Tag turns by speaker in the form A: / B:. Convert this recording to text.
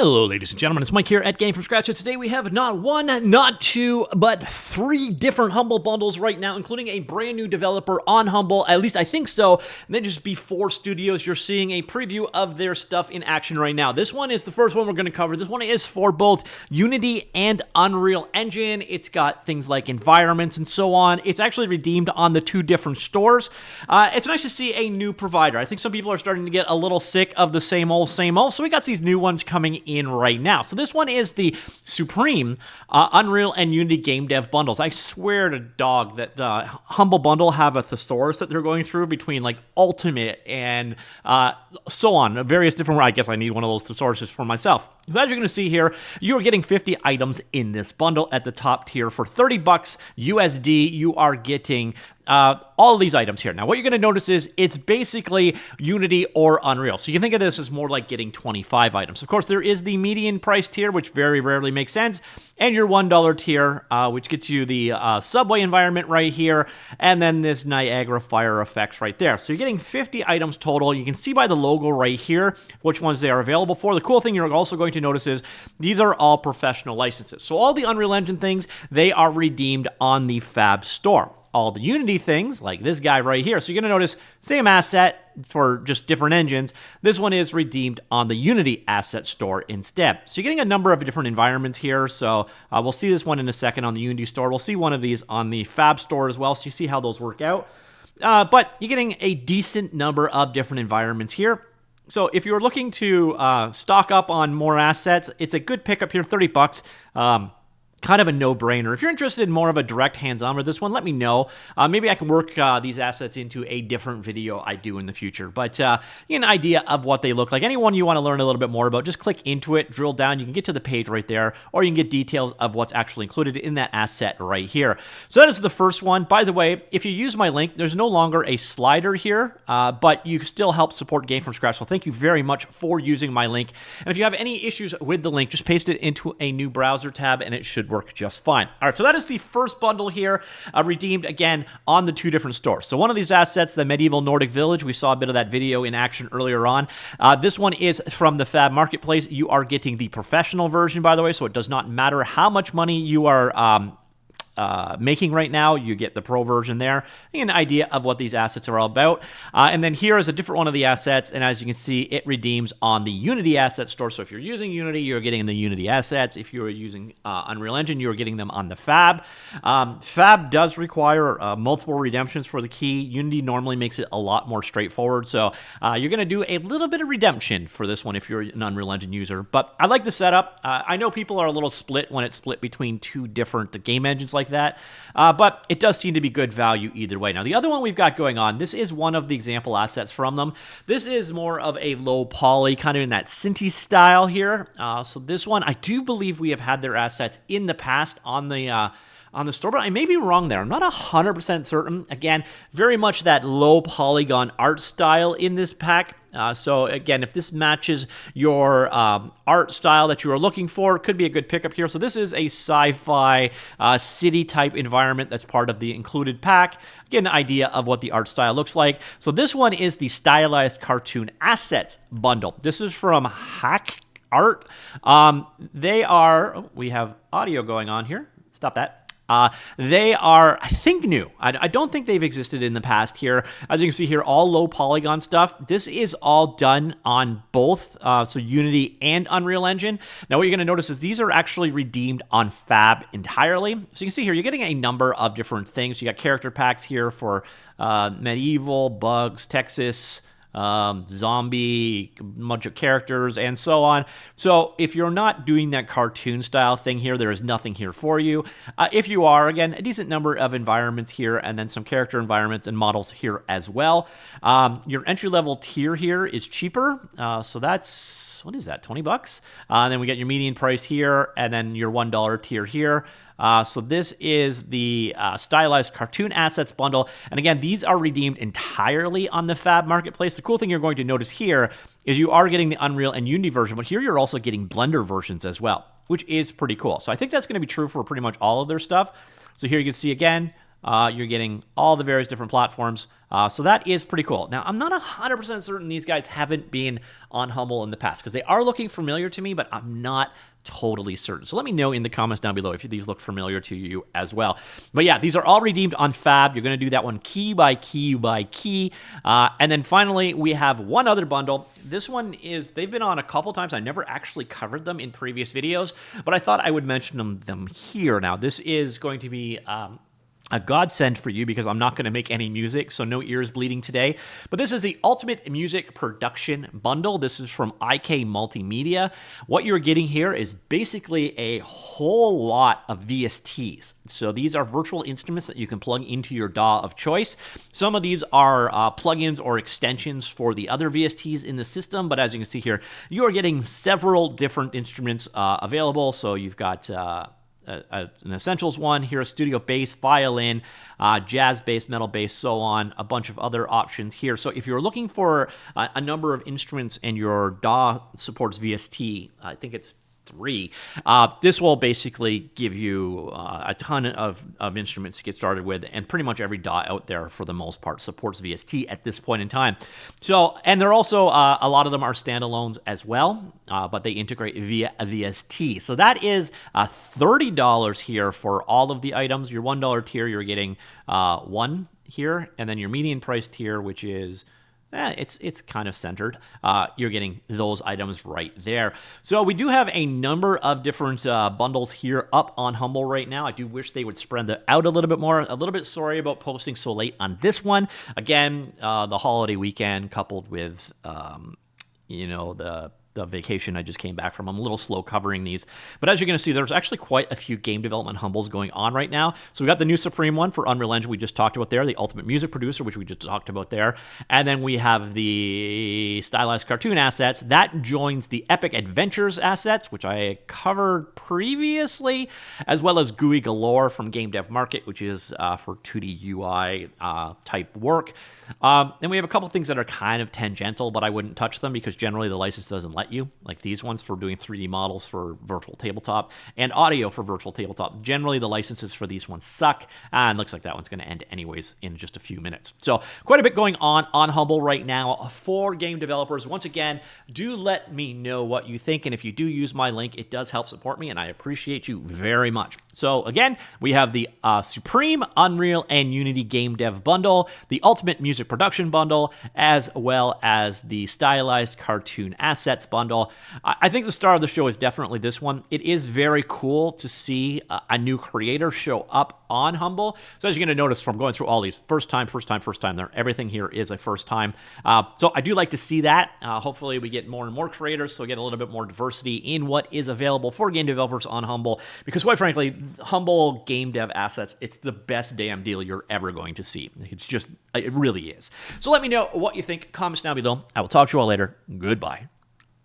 A: Hello, ladies and gentlemen, it's Mike here at Gamefromscratch, and today we have not one, not two, but three different Humble bundles right now, including a brand new developer on Humble, at least I think so, and then just before Studios, you're seeing a preview of their stuff in action right now. This one is the first one we're going to cover. This one is for both Unity and Unreal Engine. It's got things like environments and so on. It's actually redeemed on the two different stores. It's nice to see a new provider. I think some people are starting to get a little sick of the same old, so we got these new ones coming in right now. So this one is the Supreme Unreal and Unity Game Dev Bundles. I swear to dog that the Humble Bundle have a thesaurus that they're going through between like Ultimate and so on, various different, I guess I need one of those thesauruses for myself. So as you're going to see here, you are getting 50 items in this bundle at the top tier. For 30 bucks USD, you are getting all of these items here. Now, what you're going to notice is it's basically Unity or Unreal. So you can think of this as more like getting 25 items. Of course, there is the median price tier, which very rarely makes sense, and your $1 tier, which gets you the subway environment right here, and then this Niagara fire effects right there. So you're getting 50 items total. You can see by the logo right here which ones they are available for. The cool thing you're also going to notice is these are all professional licenses. So all the Unreal Engine things, they are redeemed on the Fab store. All the Unity things, like this guy right here. So you're going to notice same asset for just different engines. This one is redeemed on the Unity asset store instead. So you're getting a number of different environments here. So we'll see this one in a second on the Unity store. We'll see one of these on the Fab store as well. So you see how those work out. But you're getting a decent number of different environments here. So if you're looking to stock up on more assets, it's a good pickup here, 30 bucks. Kind of a no-brainer. If you're interested in more of a direct hands-on with this one, let me know. Maybe I can work these assets into a different video I do in the future. But you get an idea of what they look like. Anyone you want to learn a little bit more about, just click into it, drill down. You can get to the page right there, or you can get details of what's actually included in that asset right here. So that is the first one. By the way, if you use my link, there's no longer a slider here, but you still help support Gamefromscratch. So thank you very much for using my link. And if you have any issues with the link, just paste it into a new browser tab, and it should work just fine. All right, so that is the first bundle here, redeemed again on the two different stores. So one of these assets, the Medieval Nordic Village, we saw a bit of that video in action earlier on. This one is from the Fab Marketplace. You are getting the professional version, by the way, so it does not matter how much money you are making right now. You get the pro version there. You get an idea of what these assets are all about. And then here is a different one of the assets, and as you can see, it redeems on the Unity asset store. So if you're using Unity, you're getting the Unity assets. If you're using Unreal Engine, you're getting them on the Fab. Fab does require multiple redemptions for the key. Unity normally makes it a lot more straightforward, so you're going to do a little bit of redemption for this one if you're an Unreal Engine user. But I like the setup. I know people are a little split when it's split between two different game engines like that, but it does seem to be good value either way. Now, the other one we've got going on, this is one of the example assets from them. This is more of a low poly, kind of in that Cinti style here. So this one, I do believe we have had their assets in the past on the store, but I may be wrong there. I'm not 100% certain. Again, very much that low polygon art style in this pack. So again, if this matches your art style that you are looking for, it could be a good pickup here. So this is a sci-fi city type environment that's part of the included pack. Get an idea of what the art style looks like. So this one is the Stylized Cartoon Assets bundle. This is from Hack Art. They are, we have audio going on here. Stop that. They are, I think, new. I don't think they've existed in the past here. As you can see here, all low polygon stuff. This is all done on both, so Unity and Unreal Engine. Now, what you're going to notice is these are actually redeemed on Fab entirely. So you can see here, you're getting a number of different things. You got character packs here for Medieval, Bugs, Texas, zombie, a bunch of characters, and so on. So if you're not doing that cartoon style thing here, there is nothing here for you. If you are, again, a decent number of environments here, and then some character environments and models here as well. Your entry-level tier here is cheaper, so that's, what is that, 20 bucks? And then we get your median price here, and then your $1 tier here. So this is the Stylized Cartoon Assets bundle. And again, these are redeemed entirely on the Fab Marketplace. The cool thing you're going to notice here is you are getting the Unreal and Unity version, but here you're also getting Blender versions as well, which is pretty cool. So I think that's going to be true for pretty much all of their stuff. So here you can see again, you're getting all the various different platforms. So that is pretty cool. Now, I'm not 100% certain these guys haven't been on Humble in the past, because they are looking familiar to me, but I'm not totally certain. So let me know in the comments down below if these look familiar to you as well. But yeah, these are all redeemed on Fab. You're going to do that one key by key by key. And then finally, we have one other bundle. This one is, they've been on a couple times. I never actually covered them in previous videos, but I thought I would mention them here. Now, this is going to be a godsend for you, because I'm not going to make any music, so no ears bleeding today. But this is the Ultimate Music Production Bundle. This is from IK Multimedia. What you're getting here is basically a whole lot of VSTs. So these are virtual instruments that you can plug into your DAW of choice. Some of these are plugins or extensions for the other VSTs in the system, but as you can see here, you are getting several different instruments available. So you've got an essentials one here, a studio bass, violin, jazz bass, metal bass, so on, a bunch of other options here. So if you're looking for a number of instruments and your DAW supports VST, I think it's 3. This will basically give you a ton of instruments to get started with, and pretty much every DAW out there for the most part supports VST at this point in time. So, and they're also, a lot of them are standalones as well, but they integrate via a VST. So that is $30 here for all of the items. Your $1 tier, you're getting 1 here, and then your median price tier, which is it's kind of centered. You're getting those items right there. So we do have a number of different bundles here up on Humble right now. I do wish they would spread that out a little bit more. A little bit sorry about posting so late on this one. Again, the holiday weekend coupled with, the vacation I just came back from. I'm a little slow covering these. But as you're going to see, there's actually quite a few game development humbles going on right now. So we got the new Supreme one for Unreal Engine we just talked about there, the Ultimate Music Producer, which we just talked about there. And then we have the Stylized cartoon assets. That joins the Epic Adventures assets, which I covered previously, as well as GUI Galore from Game Dev Market, which is for 2D UI type work. And we have a couple things that are kind of tangential, but I wouldn't touch them because generally the license doesn't let you, like these ones for doing 3D models for virtual tabletop and audio for virtual tabletop. Generally, the licenses for these ones suck, and looks like that one's going to end anyways in just a few minutes. So quite a bit going on Humble right now for game developers. Once again, do let me know what you think, and if you do use my link, it does help support me, and I appreciate you very much. So again, we have the Supreme, Unreal, and Unity Game Dev Bundle, the Ultimate Music Production Bundle, as well as the Stylized Cartoon Assets Bundle. I think the star of the show is definitely this one. It is very cool to see a new creator show up on Humble. So as you're going to notice from going through all these, first time, everything here is a first time. So I do like to see that. Hopefully we get more and more creators, so we get a little bit more diversity in what is available for game developers on Humble, because quite frankly, Humble Game Dev Assets, it's the best damn deal you're ever going to see. It's just, it really is. So let me know what you think. Comments down below. I will talk to you all later. Goodbye.